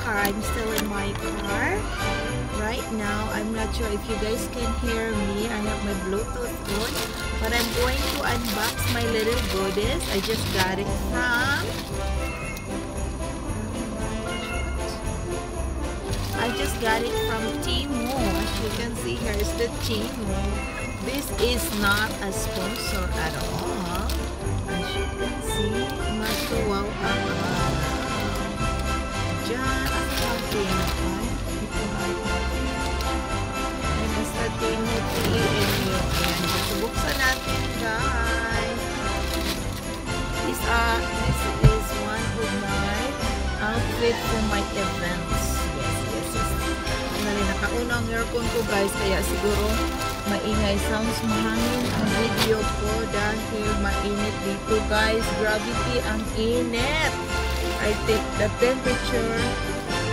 car. I'm still in my car right now. I'm not sure if you guys can hear me. I have my Bluetooth on, but I'm going to unbox my little goodies. I just got it from Temu. As you can see, here's the Temu. This is not a sponsor at all. As you can see, matuwaw ang dyan ang something. Ay, basta Temu T-E-M-U. Ayan, buksan natin, guys. This is one of my outfit for my events. Nakauna ang aircon ko, guys, kaya siguro maingay sounds, mahangin ang video ko dahil mainit dito, guys. Gravity ang init. I think the temperature,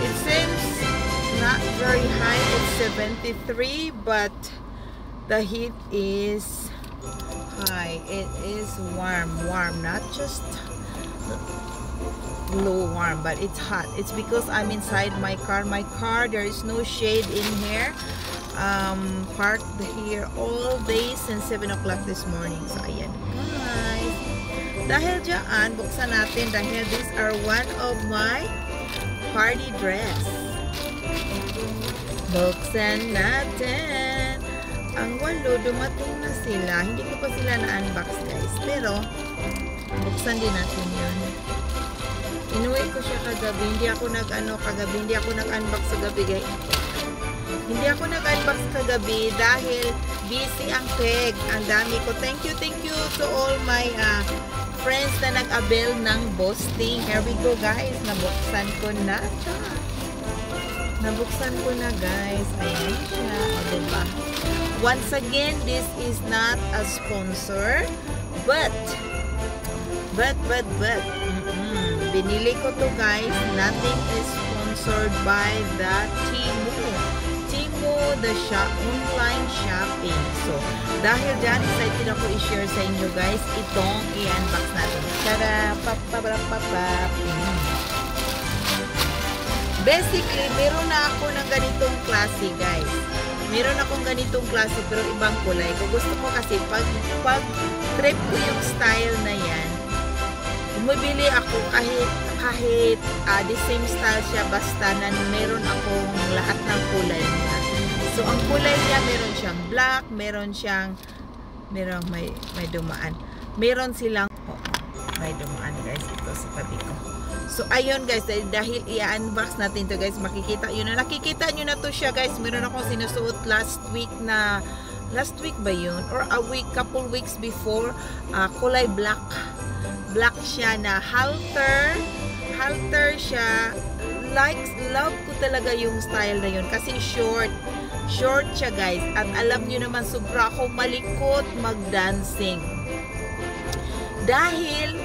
it seems not very high. It's 73, but the heat is high. It is warm, not just low warm, but it's hot. It's because I'm inside my car. There is no shade in here. Parked here all day since 7 o'clock this morning. So ayan, guys, dahil dyan, buksan natin dahil these are one of my party dress. Buksan natin. Ang walo, dumating na sila. Hindi ko pa sila na-unbox, guys, pero buksan din natin yun. Inuwi ko siya kagabi. Hindi ako nag-unbox sa gabi, guys. Hindi ako nag-unbox kagabi dahil busy ang peg. Ang dami ko. Thank you to all my friends na nag-avail ng boosting. Here we go, guys. Nabuksan ko na siya. Guys. Ayan siya. O, diba? Once again, this is not a sponsor. But binili ko to, guys. Nothing is sponsored by the Temu, the online shopping. So, dahil dyan, excited ako i-share sa inyo, guys, itong i-unbox natin. Tada! Basically, meron na ako ng ganitong klase, guys. Meron akong ganitong klase, pero ibang kulay. Kung gusto ko kasi, pag trip ko yung style na yan, bumibili ako kahit the same style siya, basta na meron akong lahat ng kulay niya. So, ang kulay niya, meron siyang black, may dumaan. Meron silang, may dumaan, guys, ito sa tabi ko. So, ayun, guys, dahil i-unbox natin to, guys, nakikita nyo na to siya, guys. Meron akong sinusuot last week ba yun? Or couple weeks before, kulay black siya na halter siya. Love ko talaga yung style na yun kasi short siya, guys, at alam nyo naman sobra ako malikot mag-dancing dahil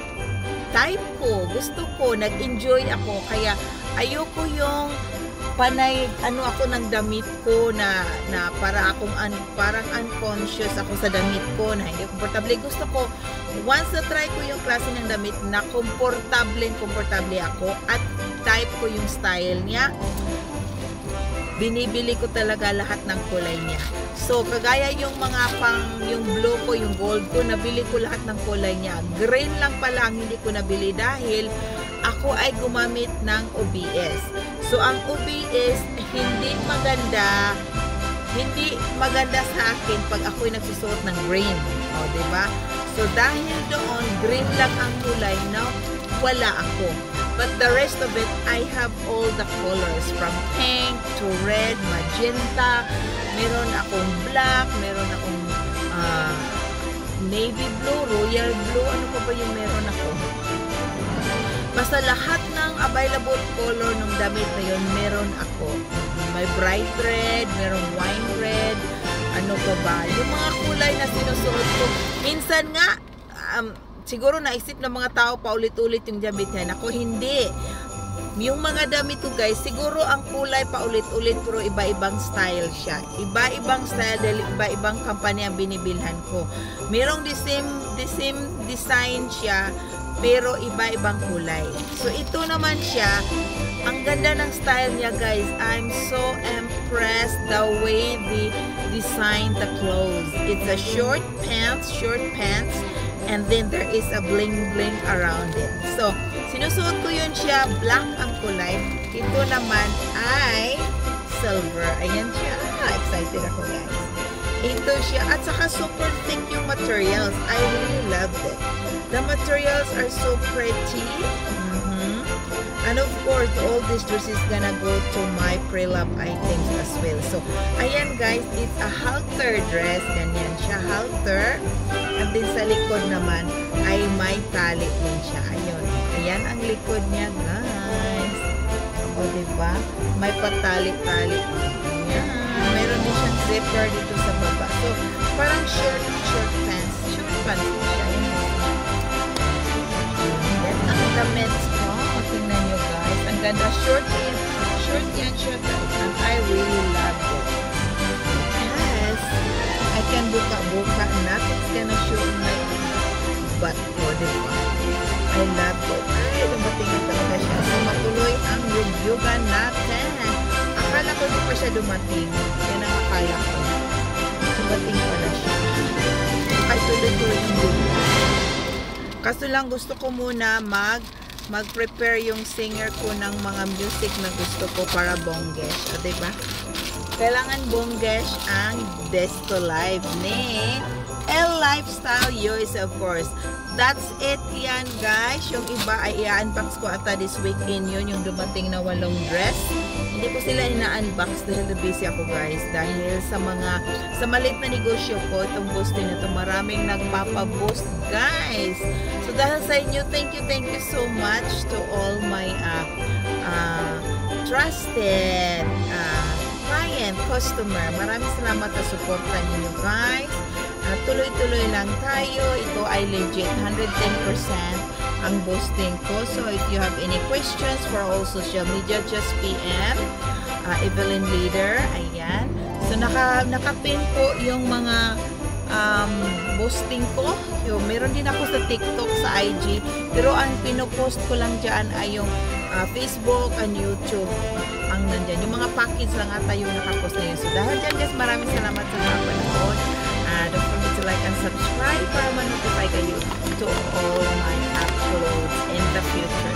type ko, gusto ko, nag-enjoy ako, kaya ayoko yung panay, ako ng damit ko na parang unconscious ako sa damit ko na hindi komportable. Gusto ko, once na try ko yung klase ng damit na komportable ako at type ko yung style niya, binibili ko talaga lahat ng kulay niya. So, kagaya yung yung blue ko, yung gold ko, nabili ko lahat ng kulay niya. Green lang pala ang hindi ko nabili dahil ako ay gumamit ng OBS. So, ang OBS hindi maganda sa akin pag ako'y nagsusuot ng green. O, diba? So, dahil doon, green lang ang kulay na wala ako. But the rest of it, I have all the colors from pink to red, magenta, meron akong black, meron akong navy blue, royal blue, ano pa ba yung meron ako? Basta lahat ng available color ng damit na yun, meron ako. May bright red, merong wine red, ano pa ba? Yung mga kulay na sinusuot ko. Minsan nga, siguro naisip ng mga tao paulit-ulit yung damit yan. Ako hindi. Yung mga damit ko, guys, siguro ang kulay paulit-ulit pero iba-ibang style siya. Iba-ibang style dahil iba-ibang kampanya ang binibilhan ko. Merong the same design siya pero iba-ibang kulay. So ito naman siya, ang ganda ng style niya guys. I'm so impressed the way they design the clothes. It's a short pants, and then there is a bling bling around it. So sinusuot ko yun siya, black ang kulay. Ito naman ay silver. Ayan siya. Excited ako guys. Ito siya. At saka super thick yung materials. I really loved it. The materials are so pretty. And of course, all this dress is gonna go to my pre-love items as well. So, ayan guys, it's a halter dress. Ganyan siya, halter. And then sa likod naman ay may tali din siya. Ayun. Ayan ang likod niya guys. O diba? May patali-tali. Ayan. Meron din siyang zipper dito sa baba. So, parang short pants. Short pants siya. Then, ang damit ko. Tingnan nyo guys. Ang ganda. Short yan siya guys. And I really love it. Yes. I can buka-buka. Nothing's gonna show my butt. O, diba? I love it. Ay, dumating na talaga siya. So, matuloy ang review-gan natin. Akala ko di pa siya dumating. Yan ang akala ko. Dumating pala siya. Ay, tuloy-tuloy yung review. Kaso lang gusto ko muna mag-prepare yung singer ko ng mga music na gusto ko para bonggesh. O, diba? Kailangan bonggesh ang Desto Live ni L Lifestyle US, of course. That's it yan guys. Yung iba ay i-unbox ko ata this weekend yun. Yung dumating na 8 dress. Hindi ko sila ina-unbox dahil busy ako guys. Dahil sa maliit na negosyo ko, itong boosting na ito, maraming nagpapaboost guys. So dahil sa inyo, thank you so much to all my trusted client, customer. Maraming salamat sa suporta ninyo guys. Tuloy-tuloy lang tayo. Ito ay legit 110% ang boosting ko. So if you have any questions for all social media, just PM Evelyn Leader. Ayan. So nakapin po yung mga boosting ko. Meron din ako sa TikTok, sa IG. Pero ang pinopost ko lang dyan ay yung Facebook and YouTube ang nandyan. Yung mga package lang ata yung nakapost na yun. So dahil dyan guys, maraming salamat sa mga panood. Don't forget to like and subscribe para ma-notify kayo to all my uploads in the future.